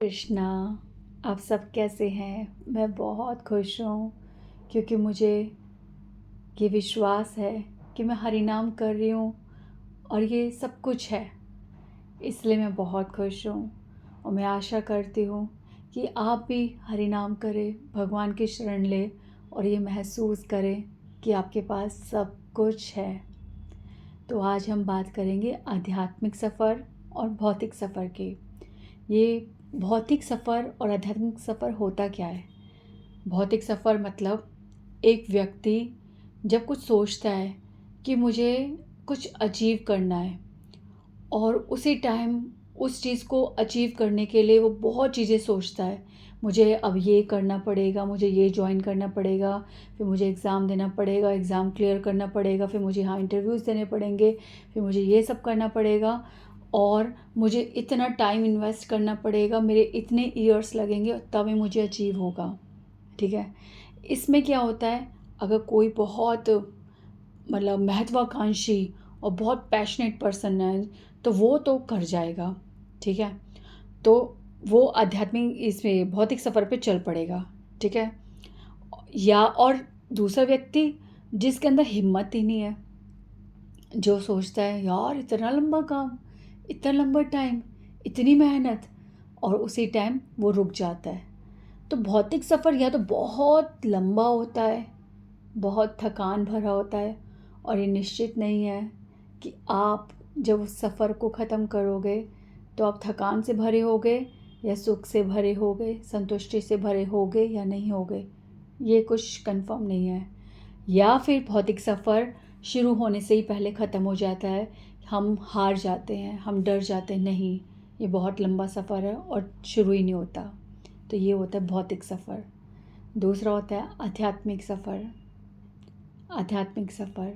कृष्णा, आप सब कैसे हैं? मैं बहुत खुश हूँ क्योंकि मुझे ये विश्वास है कि मैं हरि नाम कर रही हूँ और ये सब कुछ है, इसलिए मैं बहुत खुश हूँ। और मैं आशा करती हूँ कि आप भी हरि नाम करें, भगवान की शरण लें और ये महसूस करें कि आपके पास सब कुछ है। तो आज हम बात करेंगे आध्यात्मिक सफ़र और भौतिक सफ़र की। ये भौतिक सफ़र और आध्यात्मिक सफ़र होता क्या है? भौतिक सफ़र मतलब एक व्यक्ति जब कुछ सोचता है कि मुझे कुछ अचीव करना है और उसी टाइम उस चीज़ को अचीव करने के लिए वो बहुत चीज़ें सोचता है। मुझे अब ये करना पड़ेगा, मुझे ये जॉइन करना पड़ेगा, फिर मुझे एग्ज़ाम देना पड़ेगा, एग्ज़ाम क्लियर करना पड़ेगा, फिर मुझे यहाँ इंटरव्यूज़ देने पड़ेंगे, फिर मुझे ये सब करना पड़ेगा और मुझे इतना टाइम इन्वेस्ट करना पड़ेगा, मेरे इतने ईयर्स लगेंगे तभी मुझे अचीव होगा। ठीक है? इसमें क्या होता है, अगर कोई बहुत मतलब महत्वाकांक्षी और बहुत पैशनेट पर्सन है तो वो तो कर जाएगा। ठीक है? तो वो आध्यात्मिक इसमें भौतिक सफ़र पे चल पड़ेगा। ठीक है? या और दूसरा व्यक्ति जिसके अंदर हिम्मत ही नहीं है, जो सोचता है यार इतना लंबा काम, इतना लंबा टाइम, इतनी मेहनत, और उसी टाइम वो रुक जाता है। तो भौतिक सफ़र या तो बहुत लंबा होता है, बहुत थकान भरा होता है और ये निश्चित नहीं है कि आप जब उस सफ़र को ख़त्म करोगे तो आप थकान से भरे होगे या सुख से भरे होगे, संतुष्टि से भरे होगे या नहीं होगे, ये कुछ कंफर्म नहीं है। या फिर भौतिक सफ़र शुरू होने से ही पहले ख़त्म हो जाता है, हम हार जाते हैं, हम डर जाते हैं, नहीं ये बहुत लंबा सफ़र है और शुरू ही नहीं होता। तो ये होता है भौतिक सफ़र। दूसरा होता है आध्यात्मिक सफ़र। आध्यात्मिक सफ़र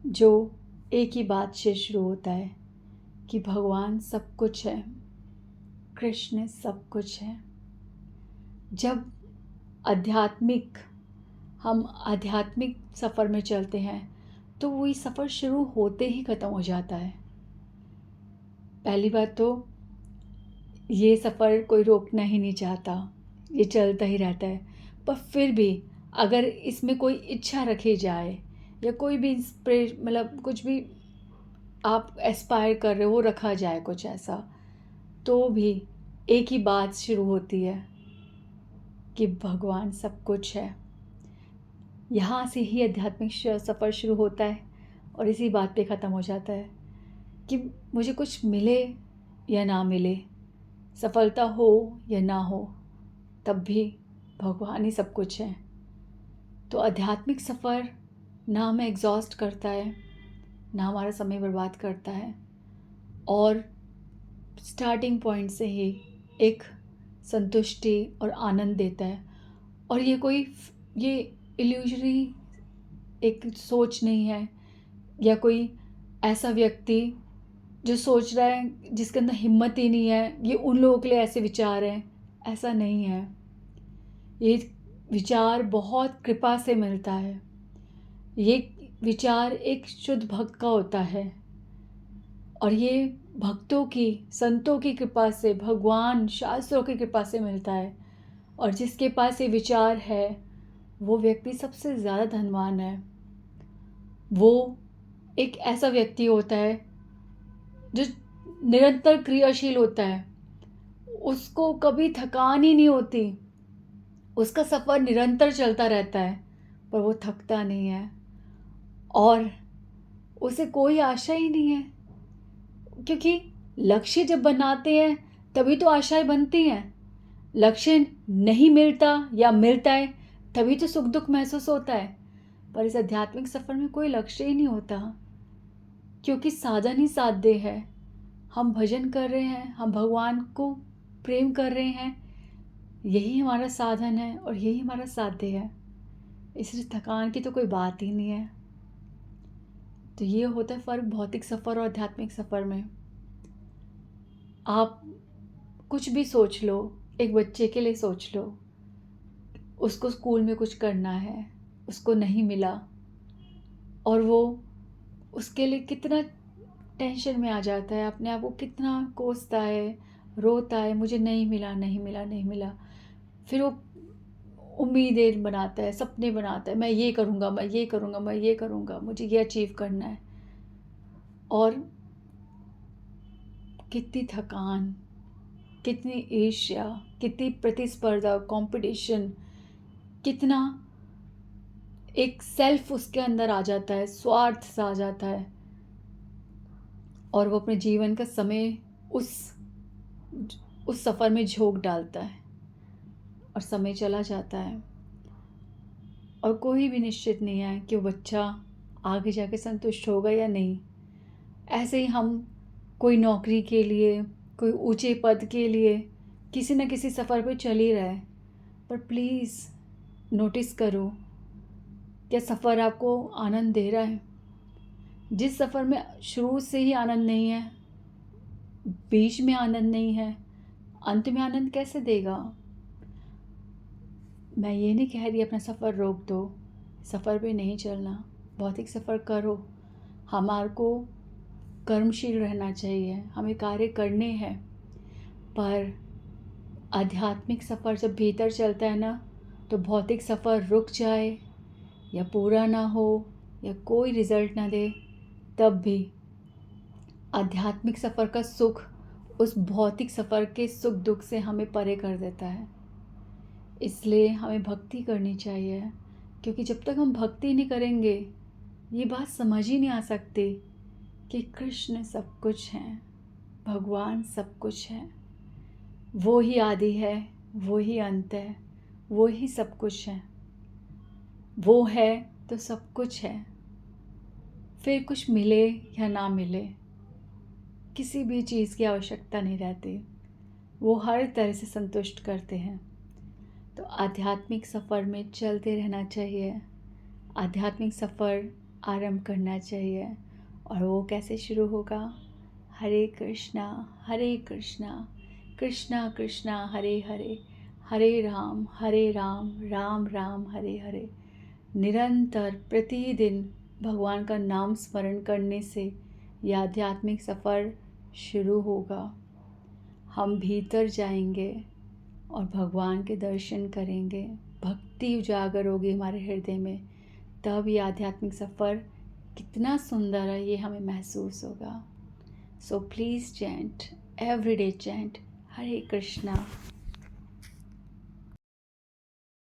जो एक ही बात से शुरू होता है कि भगवान सब कुछ है, कृष्ण सब कुछ है। जब आध्यात्मिक हम आध्यात्मिक सफ़र में चलते हैं तो वही सफ़र शुरू होते ही ख़त्म हो जाता है। पहली बात तो ये सफ़र कोई रोकना ही नहीं चाहता, ये चलता ही रहता है। पर फिर भी अगर इसमें कोई इच्छा रखी जाए या कोई भी मतलब कुछ भी आप एस्पायर कर रहे हो वो रखा जाए कुछ ऐसा, तो भी एक ही बात शुरू होती है कि भगवान सब कुछ है। यहाँ से ही आध्यात्मिक सफ़र शुरू होता है और इसी बात पे ख़त्म हो जाता है कि मुझे कुछ मिले या ना मिले, सफलता हो या ना हो, तब भी भगवान ही सब कुछ है। तो आध्यात्मिक सफ़र ना हमें एग्जॉस्ट करता है, ना हमारा समय बर्बाद करता है और स्टार्टिंग पॉइंट से ही एक संतुष्टि और आनंद देता है। और ये इल्यूजरी एक सोच नहीं है या कोई ऐसा व्यक्ति जो सोच रहा है जिसके अंदर हिम्मत ही नहीं है, ये उन लोगों के लिए ऐसे विचार हैं, ऐसा नहीं है। ये विचार बहुत कृपा से मिलता है। ये विचार एक शुद्ध भक्त का होता है और ये भक्तों की, संतों की कृपा से, भगवान शास्त्रों की कृपा से मिलता है। और जिसके पास ये विचार है वो व्यक्ति सबसे ज़्यादा धनवान है। वो एक ऐसा व्यक्ति होता है जो निरंतर क्रियाशील होता है, उसको कभी थकान ही नहीं होती, उसका सफ़र निरंतर चलता रहता है पर वो थकता नहीं है और उसे कोई आशा ही नहीं है। क्योंकि लक्ष्य जब बनाते हैं तभी तो आशाएं बनती हैं। लक्ष्य नहीं मिलता या मिलता है तभी तो सुख दुख महसूस होता है। पर इस आध्यात्मिक सफ़र में कोई लक्ष्य ही नहीं होता, क्योंकि साधन ही साध्य है। हम भजन कर रहे हैं, हम भगवान को प्रेम कर रहे हैं, यही हमारा साधन है और यही हमारा साध्य है। इसलिए थकान की तो कोई बात ही नहीं है। तो ये होता है फ़र्क भौतिक सफ़र और आध्यात्मिक सफ़र में। आप कुछ भी सोच लो, एक बच्चे के लिए सोच लो, उसको स्कूल में कुछ करना है, उसको नहीं मिला और वो उसके लिए कितना टेंशन में आ जाता है, अपने आप को कितना कोसता है, रोता है, मुझे नहीं मिला, नहीं मिला, नहीं मिला। फिर वो उम्मीदें बनाता है, सपने बनाता है, मैं ये करूँगा, मैं ये करूँगा, मैं ये करूँगा, मुझे ये अचीव करना है। और कितनी थकान, कितनी ईर्ष्या, कितनी प्रतिस्पर्धा, कंपटीशन, कितना एक सेल्फ उसके अंदर आ जाता है, स्वार्थ सा आ जाता है, और वो अपने जीवन का समय उस सफ़र में झोंक डालता है और समय चला जाता है। और कोई भी निश्चित नहीं है कि वो बच्चा आगे जाके संतुष्ट होगा या नहीं। ऐसे ही हम कोई नौकरी के लिए, कोई ऊंचे पद के लिए किसी न किसी सफ़र पे चल ही रहा है, पर प्लीज़ नोटिस करो, क्या सफ़र आपको आनंद दे रहा है? जिस सफ़र में शुरू से ही आनंद नहीं है, बीच में आनंद नहीं है, अंत में आनंद कैसे देगा? मैं ये नहीं कह रही अपना सफ़र रोक दो, सफ़र पे नहीं चलना, भौतिक सफ़र करो। हमारे को कर्मशील रहना चाहिए, हमें कार्य करने हैं, पर आध्यात्मिक सफ़र जब भीतर चलता है ना, तो भौतिक सफ़र रुक जाए या पूरा ना हो या कोई रिज़ल्ट ना दे, तब भी आध्यात्मिक सफ़र का सुख उस भौतिक सफ़र के सुख दुख से हमें परे कर देता है। इसलिए हमें भक्ति करनी चाहिए, क्योंकि जब तक हम भक्ति नहीं करेंगे, ये बात समझ ही नहीं आ सकती कि कृष्ण सब कुछ हैं, भगवान सब कुछ है, वो ही आदि है, वो ही अंत है, वो ही सब कुछ है। वो है तो सब कुछ है, फिर कुछ मिले या ना मिले, किसी भी चीज़ की आवश्यकता नहीं रहती, वो हर तरह से संतुष्ट करते हैं। तो आध्यात्मिक सफ़र में चलते रहना चाहिए, आध्यात्मिक सफ़र आरंभ करना चाहिए। और वो कैसे शुरू होगा? हरे कृष्णा कृष्णा कृष्णा हरे हरे, हरे राम राम राम हरे हरे। निरंतर प्रतिदिन भगवान का नाम स्मरण करने से यह आध्यात्मिक सफ़र शुरू होगा। हम भीतर जाएंगे और भगवान के दर्शन करेंगे, भक्ति उजागर होगी हमारे हृदय में, तब ये आध्यात्मिक सफ़र कितना सुंदर है ये हमें महसूस होगा। So please chant, everyday chant Hare Krishna